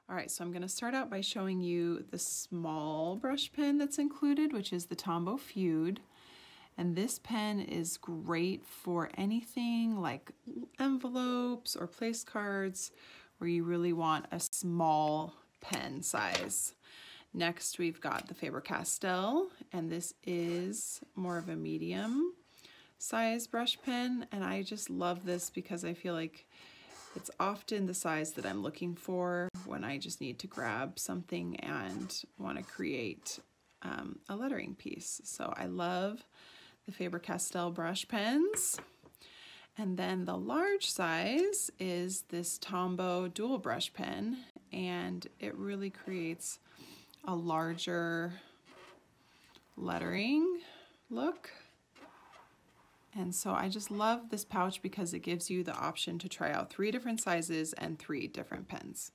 All right, so I'm going to start out by showing you the small brush pen that's included, which is the Tombow Feud. And this pen is great for anything like envelopes or place cards where you really want a small pen size. Next, we've got the Faber-Castell, and this is more of a medium size brush pen. And I just love this because I feel like it's often the size that I'm looking for when I just need to grab something and want to create a lettering piece. So I love the Faber-Castell brush pens. And then the large size is this Tombow dual brush pen, and it really creates a larger lettering look. And so I just love this pouch because it gives you the option to try out 3 different sizes and 3 different pens.